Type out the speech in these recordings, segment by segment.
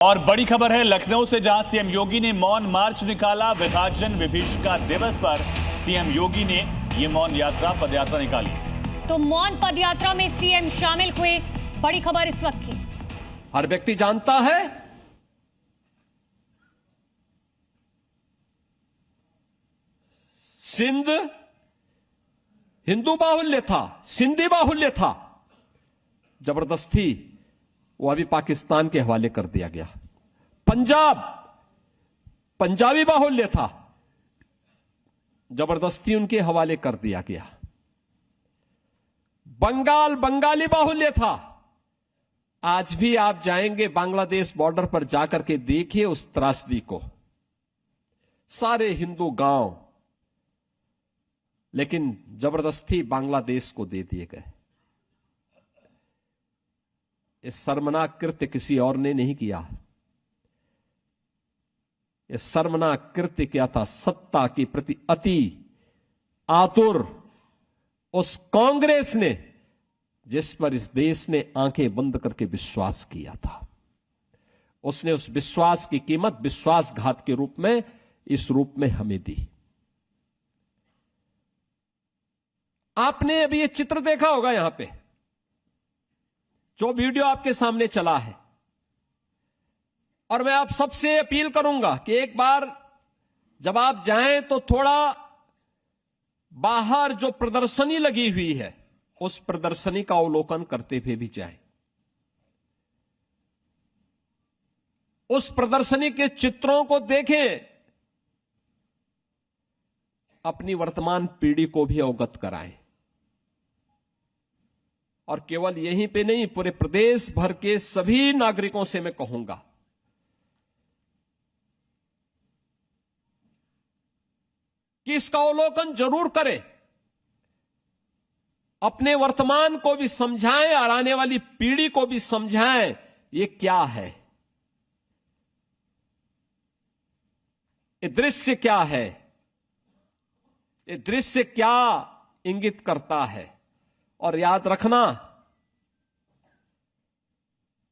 और बड़ी खबर है लखनऊ से, जहां सीएम योगी ने मौन मार्च निकाला। विभाजन विभीषिका दिवस पर सीएम योगी ने ये मौन यात्रा पदयात्रा निकाली। तो मौन पदयात्रा में सीएम शामिल हुए। बड़ी खबर इस वक्त की। हर व्यक्ति जानता है सिंध हिंदू बाहुल्य था, सिंधी बाहुल्य था। जबरदस्ती वो अभी पाकिस्तान के हवाले कर दिया गया। पंजाब पंजाबी बाहुल्य था, जबरदस्ती उनके हवाले कर दिया गया। बंगाल बंगाली बाहुल्य था। आज भी आप जाएंगे बांग्लादेश बॉर्डर पर जाकर के देखिए उस त्रासदी को। सारे हिंदू गांव लेकिन जबरदस्ती बांग्लादेश को दे दिए गए। इस शर्मनाक कृत्य किसी और ने नहीं किया। इस शर्मनाक कृत्य क्या था? सत्ता के प्रति अति आतुर उस कांग्रेस ने, जिस पर इस देश ने आंखें बंद करके विश्वास किया था। उसने उस विश्वास की कीमत विश्वासघात के रूप में, इस रूप में हमें दी। आपने अभी ये चित्र देखा होगा यहां पे, जो वीडियो आपके सामने चला है। और मैं आप सबसे अपील करूंगा कि एक बार जब आप जाएं तो थोड़ा बाहर जो प्रदर्शनी लगी हुई है उस प्रदर्शनी का अवलोकन करते हुए भी जाएं। उस प्रदर्शनी के चित्रों को देखें, अपनी वर्तमान पीढ़ी को भी अवगत कराएं। और केवल यहीं पे नहीं, पूरे प्रदेश भर के सभी नागरिकों से मैं कहूंगा कि इसका अवलोकन जरूर करें। अपने वर्तमान को भी समझाएं और आने वाली पीढ़ी को भी समझाएं ये क्या है, ये दृश्य क्या है, ये दृश्य क्या इंगित करता है। और याद रखना,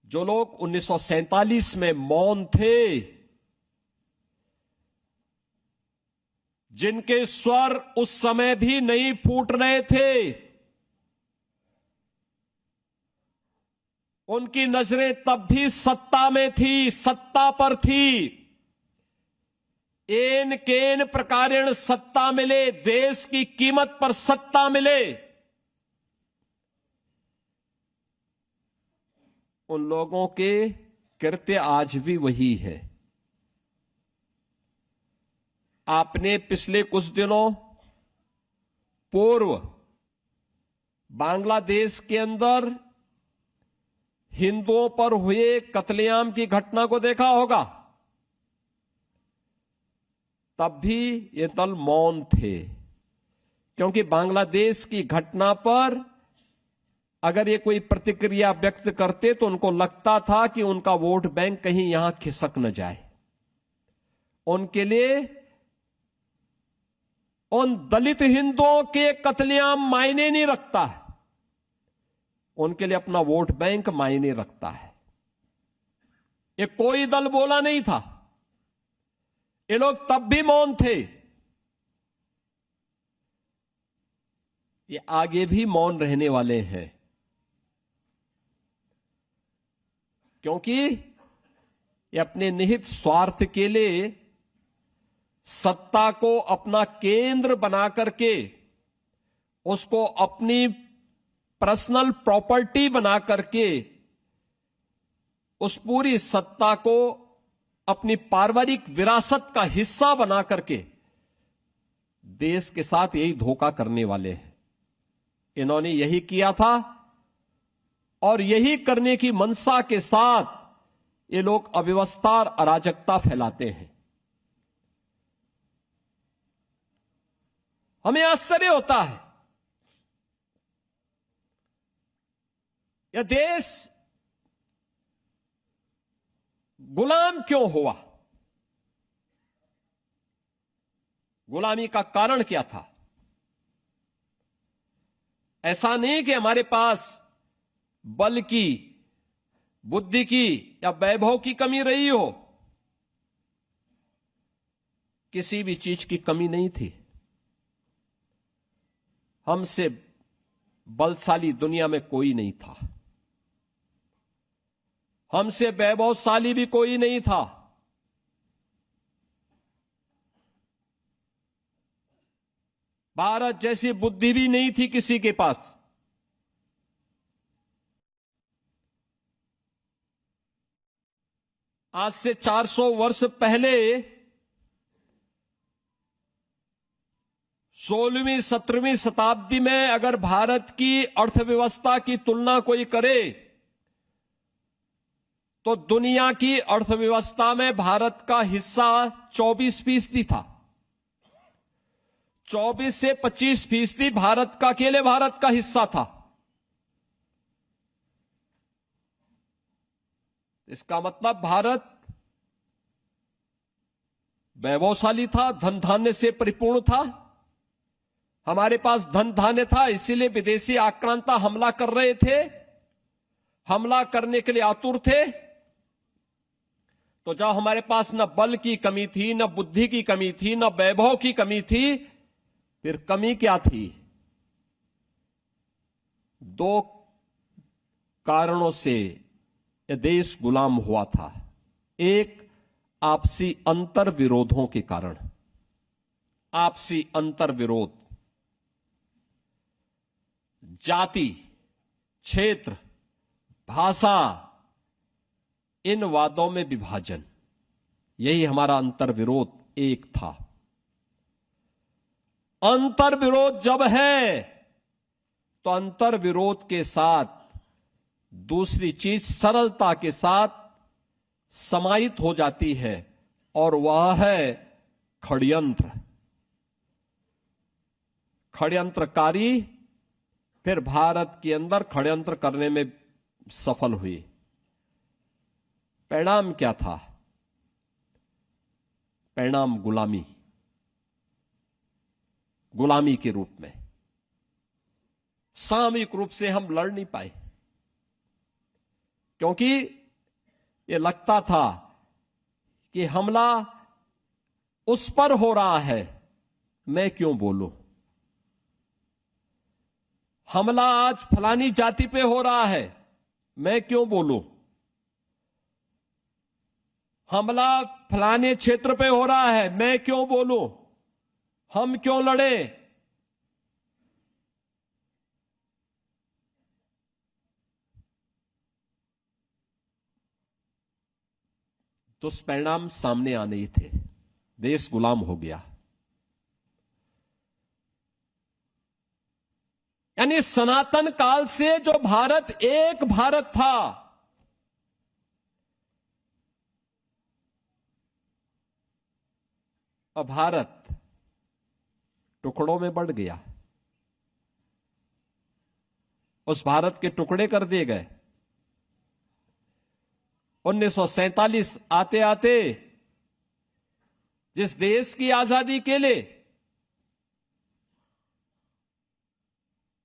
जो लोग 1947 में मौन थे, जिनके स्वर उस समय भी नहीं फूट रहे थे, उनकी नजरें तब भी सत्ता में थी, सत्ता पर थी। एन केन प्रकारेण सत्ता मिले, देश की कीमत पर सत्ता मिले, उन लोगों के कृत्य आज भी वही है। आपने पिछले कुछ दिनों पूर्व बांग्लादेश के अंदर हिंदुओं पर हुए कत्लेआम की घटना को देखा होगा। तब भी ये दल मौन थे, क्योंकि बांग्लादेश की घटना पर अगर ये कोई प्रतिक्रिया व्यक्त करते तो उनको लगता था कि उनका वोट बैंक कहीं यहां खिसक न जाए। उनके लिए उन दलित हिंदुओं के कत्लेआम मायने नहीं रखता है, उनके लिए अपना वोट बैंक मायने रखता है। ये कोई दल बोला नहीं था, ये लोग तब भी मौन थे, ये आगे भी मौन रहने वाले हैं। क्योंकि ये अपने निहित स्वार्थ के लिए सत्ता को अपना केंद्र बना करके, उसको अपनी पर्सनल प्रॉपर्टी बना करके, उस पूरी सत्ता को अपनी पारिवारिक विरासत का हिस्सा बना करके देश के साथ यही धोखा करने वाले हैं। इन्होंने यही किया था और यही करने की मंशा के साथ ये लोग अव्यवस्था और अराजकता फैलाते हैं। हमें आश्चर्य होता है, यह देश गुलाम क्यों हुआ? गुलामी का कारण क्या था? ऐसा नहीं कि हमारे पास बल की बुद्धि की या वैभव की कमी रही हो, किसी भी चीज की कमी नहीं थी। हमसे बलशाली दुनिया में कोई नहीं था, हमसे वैभवशाली भी कोई नहीं था। भारत जैसी बुद्धि भी नहीं थी किसी के पास। आज से 400 वर्ष पहले 16वीं 17वीं शताब्दी में अगर भारत की अर्थव्यवस्था की तुलना कोई करे तो दुनिया की अर्थव्यवस्था में भारत का हिस्सा 24% था। 24 से 25% भारत का, अकेले भारत का हिस्सा था। इसका मतलब भारत वैभवशाली था, धन धान्य से परिपूर्ण था। हमारे पास धन धान्य था, इसीलिए विदेशी आक्रांता हमला कर रहे थे, हमला करने के लिए आतुर थे। तो जब हमारे पास न बल की कमी थी, न बुद्धि की कमी थी, न वैभव की कमी थी, फिर कमी क्या थी? 2 कारणों से यह देश गुलाम हुआ था। एक, आपसी अंतर विरोधों के कारण। आपसी अंतर विरोध, जाति, क्षेत्र, भाषा, इन वादों में विभाजन, यही हमारा अंतर विरोध एक था। अंतर विरोध जब है तो अंतर विरोध के साथ दूसरी चीज सरलता के साथ समाहित हो जाती है, और वह है षड्यंत्र। षड्यंत्रकारी फिर भारत के अंदर षड्यंत्र करने में सफल हुए। परिणाम क्या था? परिणाम गुलामी, गुलामी के रूप में। सामूहिक रूप से हम लड़ नहीं पाए, क्योंकि ये लगता था कि हमला उस पर हो रहा है, मैं क्यों बोलूं। हमला आज फलानी जाति पे हो रहा है, मैं क्यों बोलूं। हमला फलाने क्षेत्र पे हो रहा है, मैं क्यों बोलूं। हम क्यों लड़े। दुष्परिणाम सामने आने ही थे, देश गुलाम हो गया। यानी सनातन काल से जो भारत एक भारत था, अब भारत टुकड़ों में बढ़ गया। उस भारत के टुकड़े कर दिए गए। 1947 आते आते जिस देश की आजादी के लिए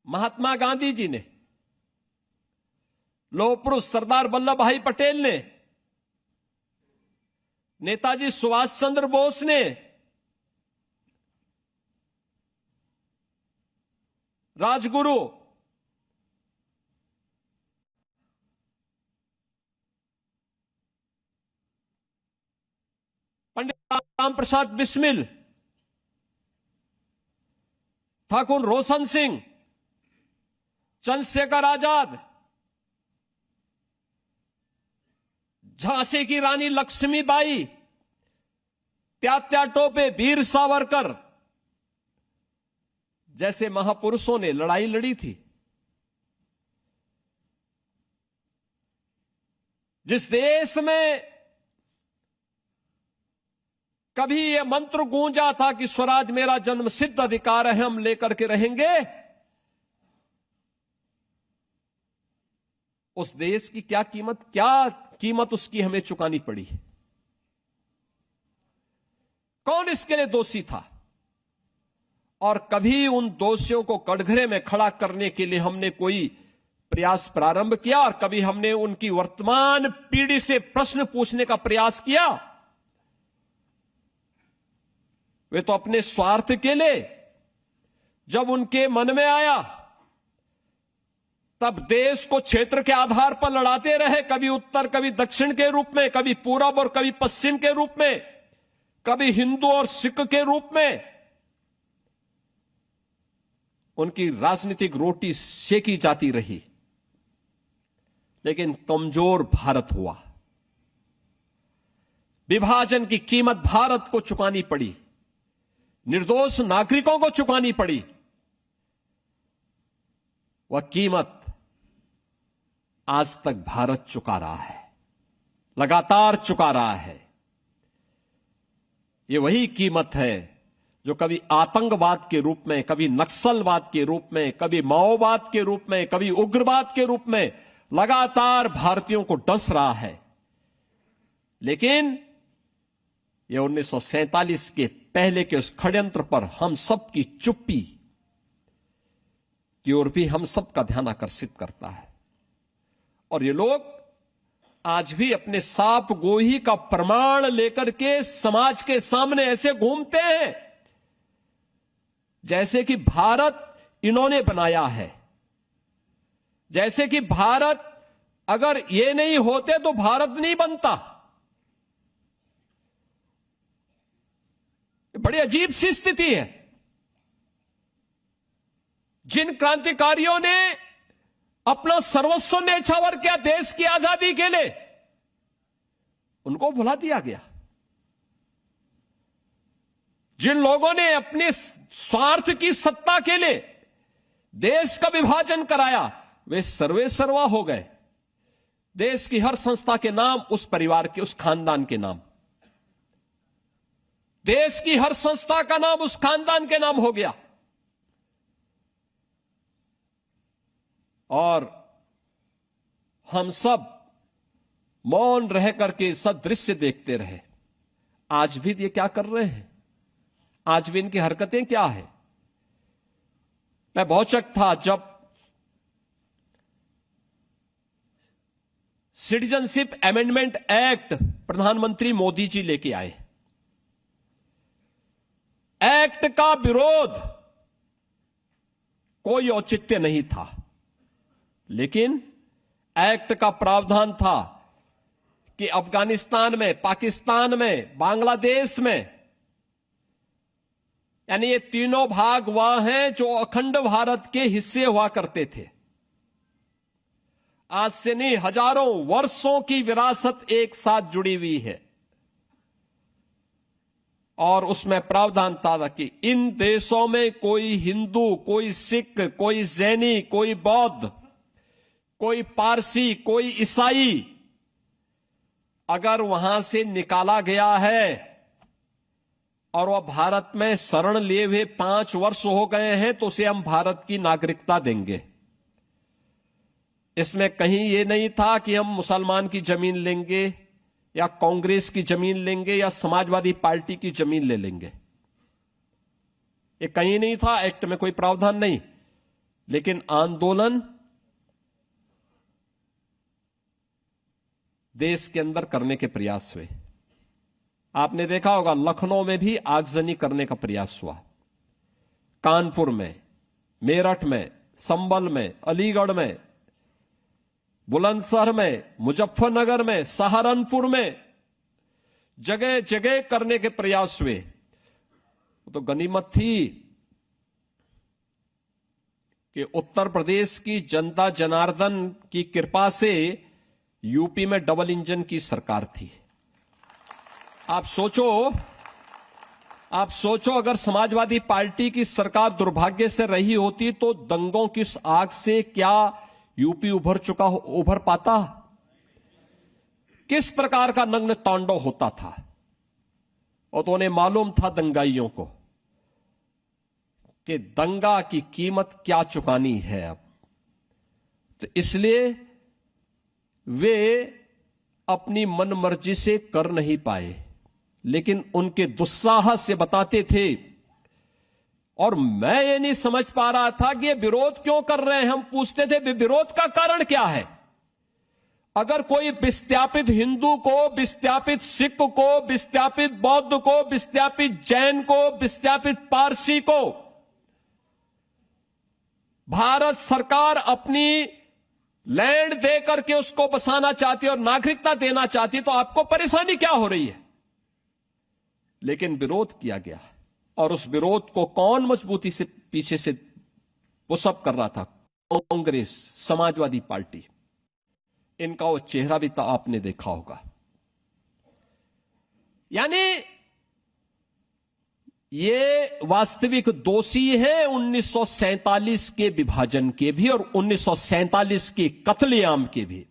महात्मा गांधी जी ने, लौह पुरुष सरदार वल्लभ भाई पटेल ने, नेताजी सुभाष चंद्र बोस ने, राजगुरु पंडित राम प्रसाद बिस्मिल, ठाकुर रोशन सिंह, चंद्रशेखर आजाद, झांसी की रानी लक्ष्मीबाई, तात्या टोपे, वीर सावरकर जैसे महापुरुषों ने लड़ाई लड़ी थी। जिस देश में कभी यह मंत्र गूंजा था कि स्वराज मेरा जन्म सिद्ध अधिकार है, हम लेकर के रहेंगे, उस देश की क्या कीमत उसकी हमें चुकानी पड़ी। कौन इसके लिए दोषी था? और कभी उन दोषियों को कटघरे में खड़ा करने के लिए हमने कोई प्रयास प्रारंभ किया और कभी हमने उनकी वर्तमान पीढ़ी से प्रश्न पूछने का प्रयास किया। वे तो अपने स्वार्थ के लिए जब उनके मन में आया तब देश को क्षेत्र के आधार पर लड़ाते रहे, कभी उत्तर कभी दक्षिण के रूप में, कभी पूरब और कभी पश्चिम के रूप में, कभी हिंदू और सिख के रूप में। उनकी राजनीतिक रोटी सेकी जाती रही, लेकिन कमजोर भारत हुआ। विभाजन की कीमत भारत को चुकानी पड़ी, निर्दोष नागरिकों को चुकानी पड़ी। वह कीमत आज तक भारत चुका रहा है, लगातार चुका रहा है। यह वही कीमत है जो कभी आतंकवाद के रूप में, कभी नक्सलवाद के रूप में, कभी माओवाद के रूप में, कभी उग्रवाद के रूप में लगातार भारतीयों को डस रहा है। लेकिन यह 1947 के पहले के उस षड्यंत्र पर हम सब की चुप्पी की ओर भी हम सब का ध्यान आकर्षित करता है। और ये लोग आज भी अपने साफ गोही का प्रमाण लेकर के समाज के सामने ऐसे घूमते हैं जैसे कि भारत इन्होंने बनाया है, जैसे कि भारत अगर ये नहीं होते तो भारत नहीं बनता। बड़ी अजीब सी स्थिति है। जिन क्रांतिकारियों ने अपना सर्वस्व न्यौछावर किया देश की आजादी के लिए, उनको भुला दिया गया। जिन लोगों ने अपने स्वार्थ की सत्ता के लिए देश का विभाजन कराया, वे सर्वे सर्वा हो गए। देश की हर संस्था के नाम उस परिवार के, उस खानदान के नाम, देश की हर संस्था का नाम उस खानदान के नाम हो गया। और हम सब मौन रह करके सब दृश्य देखते रहे। आज भी ये क्या कर रहे हैं? आज भी इनकी हरकतें क्या है? मैं बहुचक था जब सिटीजनशिप अमेंडमेंट एक्ट प्रधानमंत्री मोदी जी लेके आए। एक्ट का विरोध कोई औचित्य नहीं था, लेकिन एक्ट का प्रावधान था कि अफगानिस्तान में, पाकिस्तान में, बांग्लादेश में, यानी ये तीनों भाग वह हैं जो अखंड भारत के हिस्से हुआ करते थे। आज से नहीं, हजारों वर्षों की विरासत एक साथ जुड़ी हुई है। और उसमें प्रावधान था कि इन देशों में कोई हिंदू, कोई सिख, कोई जैनी, कोई बौद्ध, कोई पारसी, कोई ईसाई अगर वहां से निकाला गया है और वह भारत में शरण लिए हुए 5 वर्ष हो गए हैं, तो उसे हम भारत की नागरिकता देंगे। इसमें कहीं यह नहीं था कि हम मुसलमान की जमीन लेंगे या कांग्रेस की जमीन लेंगे या समाजवादी पार्टी की जमीन ले लेंगे। ये कहीं नहीं था, एक्ट में कोई प्रावधान नहीं। लेकिन आंदोलन देश के अंदर करने के प्रयास हुए। आपने देखा होगा लखनऊ में भी आगजनी करने का प्रयास हुआ, कानपुर में, मेरठ में, संभल में, अलीगढ़ में, बुलंदशहर में, मुजफ्फरनगर में, सहारनपुर में, जगह जगह करने के प्रयास हुए। तो गनीमत थी कि उत्तर प्रदेश की जनता जनार्दन की कृपा से यूपी में डबल इंजन की सरकार थी। आप सोचो अगर समाजवादी पार्टी की सरकार दुर्भाग्य से रही होती तो दंगों की इस आग से क्या यूपी उभर पाता? किस प्रकार का नग्न तांडव होता था? और तो उन्हें मालूम था दंगाइयों को कि दंगा की कीमत क्या चुकानी है अब। तो इसलिए वे अपनी मनमर्जी से कर नहीं पाए, लेकिन उनके दुस्साहस से बताते थे और मैं ये नहीं समझ पा रहा था कि ये विरोध क्यों कर रहे हैं। हम पूछते थे विरोध का कारण क्या है। अगर कोई विस्थापित हिंदू को, विस्थापित सिख को, विस्थापित बौद्ध को, विस्थापित जैन को, विस्थापित पारसी को भारत सरकार अपनी लैंड दे करके उसको बसाना चाहती है और नागरिकता देना चाहती है, तो आपको परेशानी क्या हो रही है। लेकिन विरोध किया गया और उस विरोध को कौन मजबूती से पीछे से पुशअप कर रहा था? कांग्रेस, समाजवादी पार्टी। इनका वो चेहरा भी तो आपने देखा होगा। यानी ये वास्तविक दोषी है 1947 के विभाजन के भी और 1947 के कत्लेआम के भी।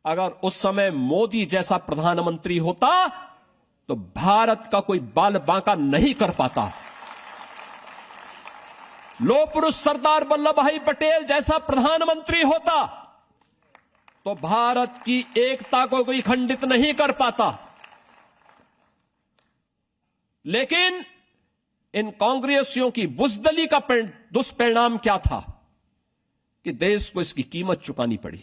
अगर उस समय मोदी जैसा प्रधानमंत्री होता तो भारत का कोई बाल बांका नहीं कर पाता। लौह पुरुष सरदार वल्लभ भाई पटेल जैसा प्रधानमंत्री होता तो भारत की एकता को कोई खंडित नहीं कर पाता। लेकिन इन कांग्रेसियों की बुजदली का दुष्परिणाम क्या था कि देश को इसकी कीमत चुकानी पड़ी।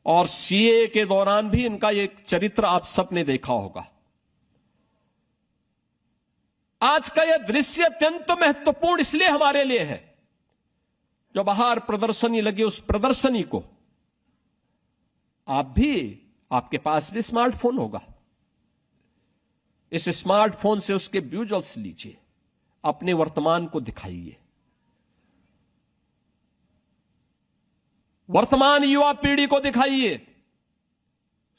और सीए के दौरान भी इनका एक चरित्र आप सबने देखा होगा। आज का यह दृश्य अत्यंत महत्वपूर्ण इसलिए हमारे लिए है, जो बाहर प्रदर्शनी लगी उस प्रदर्शनी को आप भी, आपके पास भी स्मार्टफोन होगा, इस स्मार्टफोन से उसके विजुअल्स लीजिए, अपने वर्तमान को दिखाइए। वर्तमान युवा पीढ़ी को दिखाइए।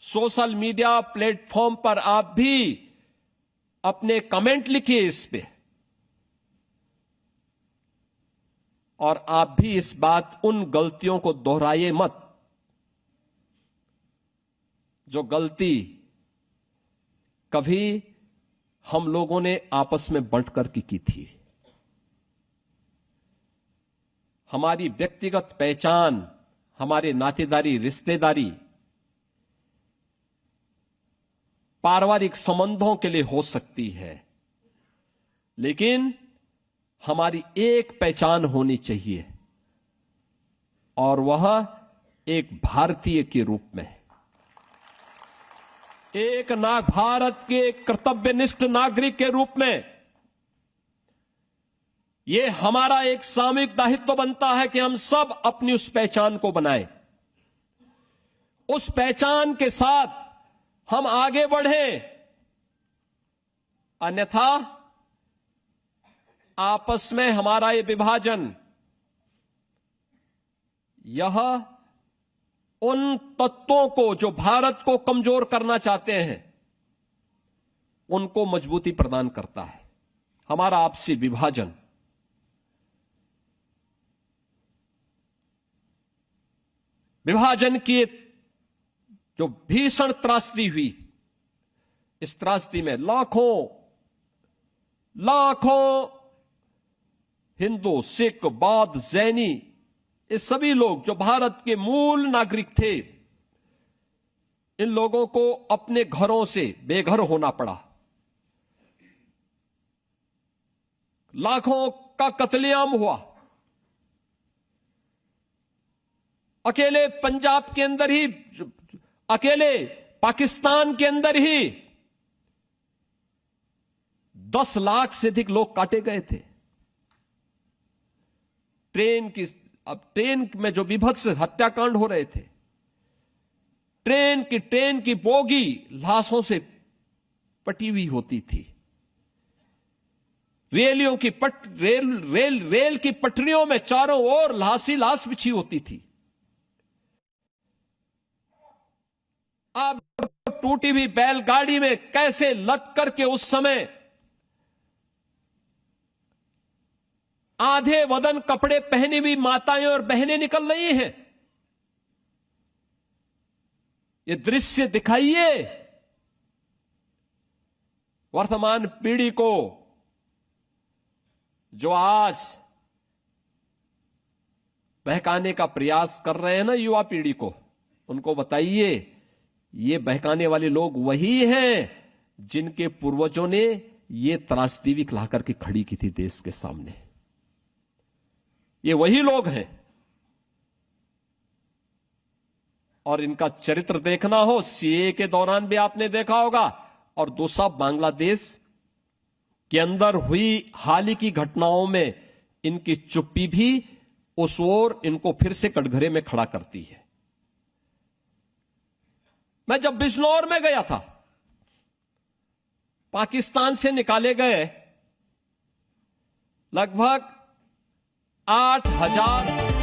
सोशल मीडिया प्लेटफॉर्म पर आप भी अपने कमेंट लिखिए इस पे, और आप भी इस बात उन गलतियों को दोहराइए मत जो गलती कभी हम लोगों ने आपस में बांटकर की थी। हमारी व्यक्तिगत पहचान, हमारे नातेदारी, रिश्तेदारी, पारिवारिक संबंधों के लिए हो सकती है, लेकिन हमारी एक पहचान होनी चाहिए और वह एक भारतीय के रूप में, एक भारत के कर्तव्यनिष्ठ नागरिक के रूप में। यह हमारा एक सामूहिक दायित्व बनता है कि हम सब अपनी उस पहचान को बनाएं, उस पहचान के साथ हम आगे बढ़ें। अन्यथा आपस में हमारा ये विभाजन, यह उन तत्वों को जो भारत को कमजोर करना चाहते हैं उनको मजबूती प्रदान करता है। हमारा आपसी विभाजन की जो भीषण त्रासदी हुई, इस त्रासदी में लाखों हिंदू, सिख, बौद्ध, जैनी, ये सभी लोग जो भारत के मूल नागरिक थे, इन लोगों को अपने घरों से बेघर होना पड़ा। लाखों का कत्लेआम हुआ। अकेले पंजाब के अंदर ही, अकेले पाकिस्तान के अंदर ही 10 लाख से अधिक लोग काटे गए थे। ट्रेन में जो विभत्स हत्याकांड हो रहे थे, ट्रेन की बोगी लाशों से पटी हुई होती थी। रेल की पटरियों में चारों ओर लाश बिछी होती थी। अब टूटी हुई बैलगाड़ी में कैसे लद करके उस समय आधे वदन कपड़े पहनी हुई माताएं और बहनें निकल रही हैं। ये दृश्य दिखाइए वर्तमान पीढ़ी को, जो आज बहकाने का प्रयास कर रहे हैं ना युवा पीढ़ी को, उनको बताइए ये बहकाने वाले लोग वही हैं जिनके पूर्वजों ने ये त्रासदी भी ला करके खड़ी की थी देश के सामने। ये वही लोग हैं, और इनका चरित्र देखना हो, सीए के दौरान भी आपने देखा होगा, और दूसरा बांग्लादेश के अंदर हुई हाल ही की घटनाओं में इनकी चुप्पी भी उस ओर इनको फिर से कटघरे में खड़ा करती है। मैं जब बिजनौर में गया था, पाकिस्तान से निकाले गए लगभग 8,000